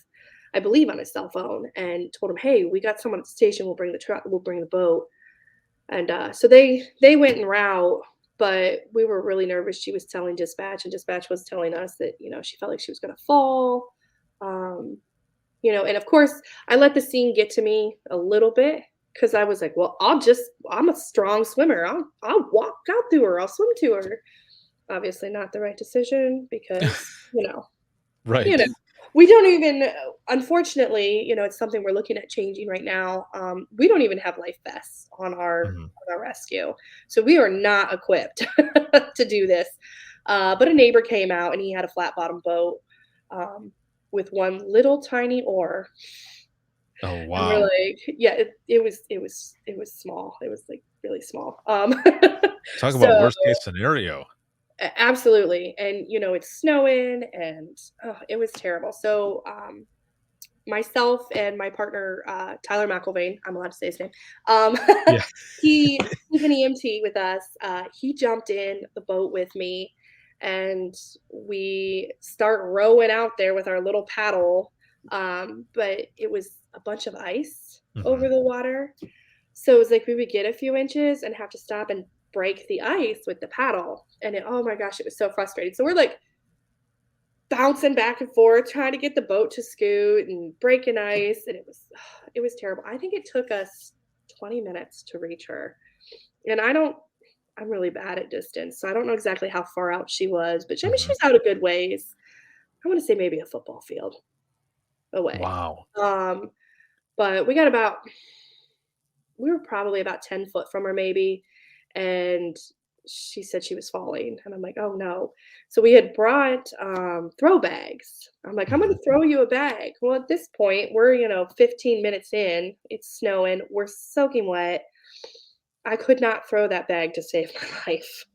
I believe, on his cell phone and told him, "Hey, we got someone at the station. We'll bring the truck. We'll bring the boat." And so they went en route, but we were really nervous. She was telling dispatch, and dispatch was telling us that she felt like she was going to fall. Um, and of course, I let the scene get to me a little bit because I was like, well, I'm a strong swimmer. I'll walk out to her. I'll swim to her. Obviously, not the right decision because you Right. know, we don't even unfortunately, it's something we're looking at changing right now. We don't even have life vests Mhm. on our rescue. So we are not equipped to do this. But a neighbor came out and he had a flat bottom boat with one little tiny oar. Oh, And we're wow. like, yeah, it was small. It was like really small. Talk So about worst case scenario. absolutely. And it's snowing and it was terrible. So myself and my partner, Tyler McIlvain, I'm allowed to say his name. Um, Yeah. he's an EMT with us. He jumped in the boat with me, and we start rowing out there with our little paddle. But it was a bunch of ice over Mhm. the water, so it was like we would get a few inches and have to stop and break the ice with the paddle. And oh my gosh, it was so frustrating. So we're like bouncing back and forth, trying to get the boat to scoot and breaking ice, and it was terrible. I think it took us 20 minutes to reach her. And I'm really bad at distance, so I don't know exactly how far out she was, but I mean, she Mhm. was out a good ways. I want to say maybe a football field away. Wow. Um, but we were probably about 10 foot from her maybe, and she said she was falling, and I'm like, "Oh, no." So we had brought, throw bags. I'm like, "I'm gonna Mhm. throw you a bag." Well, at this point, we're, 15 minutes in, it's snowing, we're soaking wet. I could not throw that bag to save my life.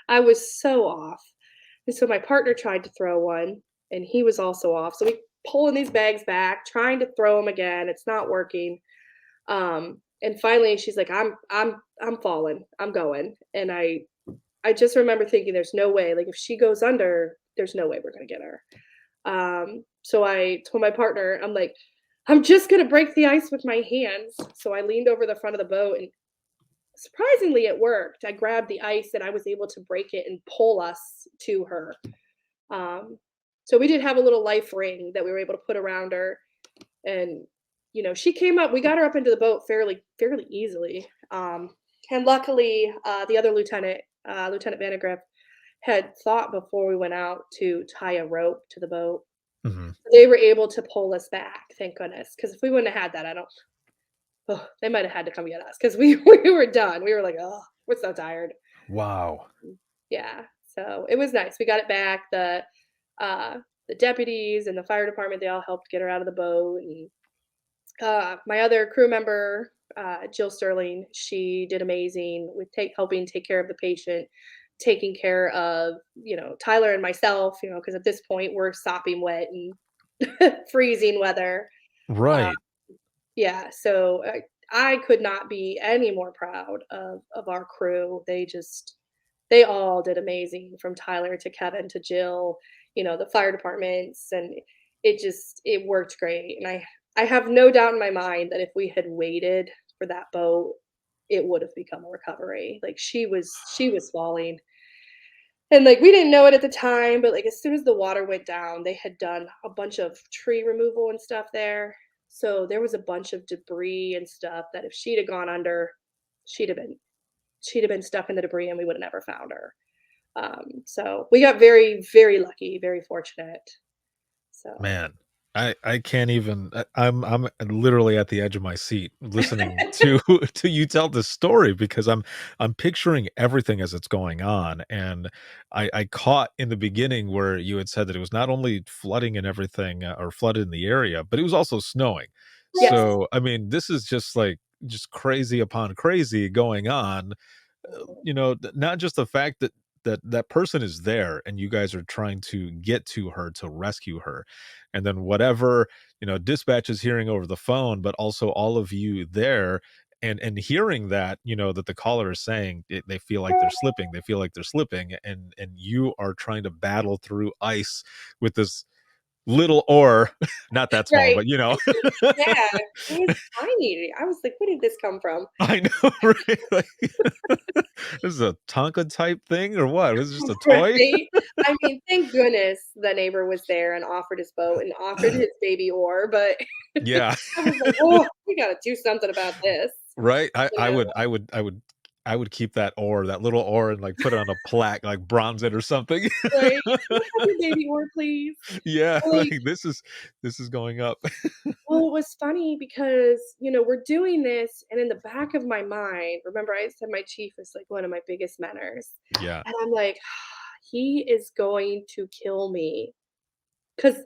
I was so off. And so my partner tried to throw one, and he was also off. So we pulling these bags back, trying to throw them again. It's not working. And finally she's like, I'm falling. I'm going. And I just remember thinking there's no way. Like if she goes under, there's no way we're gonna get her. So I told my partner, I'm like, I'm just gonna break the ice with my hands. So I leaned over the front of the boat and surprisingly it worked. I grabbed the ice and I was able to break it and pull us to her. Um, so we did have a little life ring that we were able to put around her, and she came up. We got her up into the boat fairly easily. And luckily, the other lieutenant, Lieutenant Vandergriff, had thought before we went out to tie a rope to the boat. Mhm. They were able to pull us back, thank goodness. Because if we wouldn't have had that, I don't. Oh, they might have had to come get us because we were done. We were like, oh, we're so tired. Wow. Yeah, so it was nice. We got it back. Uh, the deputies and the fire department, they all helped get her out of the boat. And my other crew member, Jill Sterling, she did amazing with helping take care of the patient, taking care of Tyler and myself. Because at this point we're sopping wet and freezing weather. Uh, Right. yeah, so I could not be any more proud of our crew. They all did amazing, from Tyler to Kevin to Jill, the fire departments, and it worked great. And I have no doubt in my mind that if we had waited for that boat, it would have become a recovery. Like she was falling. And, like, we didn't know it at the time, but, like, as soon as the water went down, they had done a bunch of tree removal and stuff there. So there was a bunch of debris and stuff that if she'd have gone under, she'd have been she'd have been stuck in the debris and we would have never found her. So we got very, very lucky, very fortunate. So Man, I can't even I'm literally at the edge of my seat listening to to you tell this story because I'm picturing everything as it's going on. And I caught in the beginning where you had said that it was not only flooding and everything or flooded in the area, but it was also snowing. yes, So, I mean, this is just like just crazy upon crazy going on. Not just the fact that that person is there and you guys are trying to get to her to rescue her, and then whatever dispatch is hearing over the phone, but also all of you there and hearing that that the caller is saying they feel like they're slipping, and you are trying to battle through ice with this little oar, not that small, right. but Yeah, it was tiny. I was like, "Where did this come from?" I know, right? Like, this is a Tonka type thing or what? Was it just a toy? Right? I mean, thank goodness the neighbor was there and offered his boat and offered his baby oar, but Yeah. I was like, "Oh, we gotta do something about this." Right? I You I know? would I would I would I would keep that oar, that little oar, and, like, put it on a plaque, like, bronze it or something. Right? "Can I have your baby oar, please?" Yeah, Like, like, this is going up. well, it was funny because, we're doing this, and in the back of my mind, remember I said my chief is, like, one of my biggest mentors, Yeah, and I'm like, "He is going to kill me," 'cause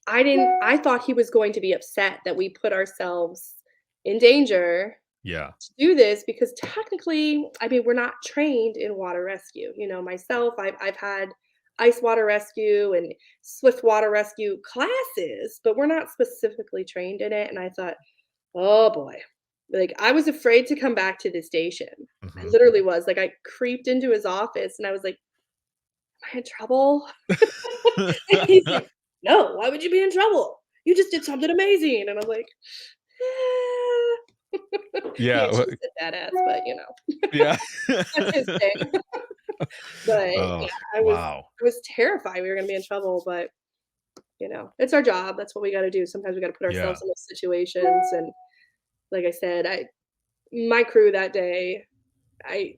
I thought he was going to be upset that we put ourselves in danger yeah, to do this because technically, I mean, we're not trained in water rescue. Myself, I've had ice water rescue and swift water rescue classes, but we're not specifically trained in it. And I thought, oh boy, like I was afraid to come back to the station. I mhm. literally was like, I creeped into his office and I was like, am I in trouble? And he's like, no, why would you be in trouble? You just did something amazing. And I'm like, he Yeah, actually said that ass, but yeah. that's his thing. But Oh, yeah, wow. I was terrified we were gonna be in trouble, but it's our job. That's what we gotta do. Sometimes we gotta put Yeah. ourselves in those situations. And like I said, my crew that day, I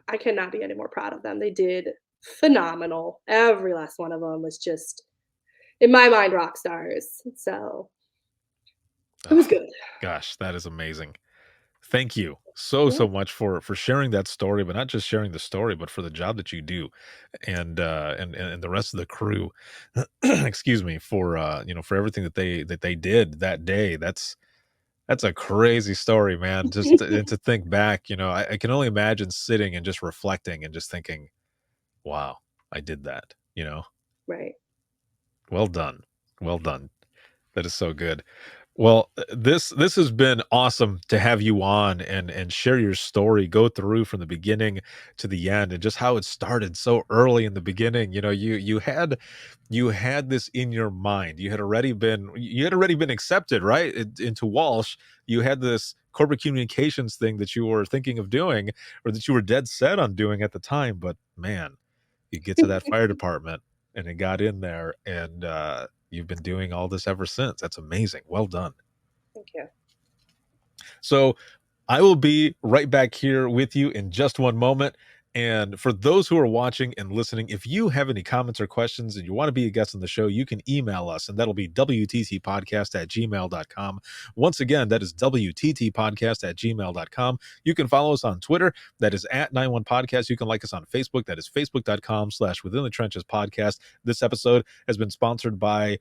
I cannot be any more proud of them. They did phenomenal. Every last one of them was just, in my mind, rock stars. So it was Oh, good. gosh, that is amazing. Thank you so, Yeah. so much for sharing that story, but not just sharing the story, but for the job that you do, and the rest of the crew. Excuse me for for everything that they did that day. That's a crazy story, man. And to think back, I can only imagine sitting and just reflecting and just thinking, wow, I did that. Right. Well done, well done. That is so good. Well, this has been awesome to have you on and share your story, go through from the beginning to the end, and just how it started so early in the beginning. You had this in your mind. You had already been accepted, right, into Walsh. You had this corporate communications thing that you were thinking of doing, or that you were dead set on doing at the time. But man, you get to that fire department and it got in there, and you've been doing all this ever since. That's amazing. Well done. Thank you. So I will be right back here with you in just one moment. And for those who are watching and listening, if you have any comments or questions and you want to be a guest on the show, you can email us, and that'll be wttpodcast@gmail.com. Once again, that is wttpodcast@gmail.com. You can follow us on Twitter. That is @91podcast. You can like us on Facebook. That is facebook.com/Within the Trenches podcast. This episode has been sponsored by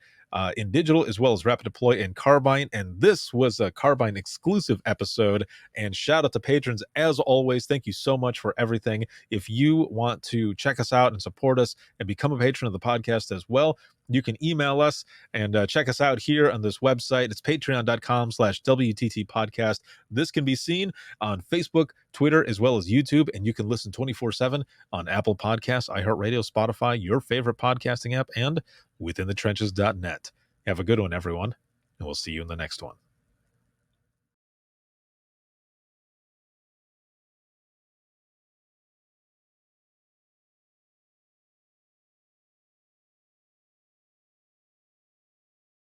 in digital, as well as Rapid Deploy and Carbyne. And this was a Carbyne exclusive episode. And shout out to patrons as always. Thank you so much for everything. If you want to check us out and support us and become a patron of the podcast as well, you can email us and check us out here on this website. It's patreon.com/WTT podcast. This can be seen on Facebook, Twitter, as well as YouTube, and you can listen 24/7 on Apple Podcasts, iHeartRadio, Spotify, your favorite podcasting app, and withinthetrenches.net. Have a good one, everyone, and we'll see you in the next one.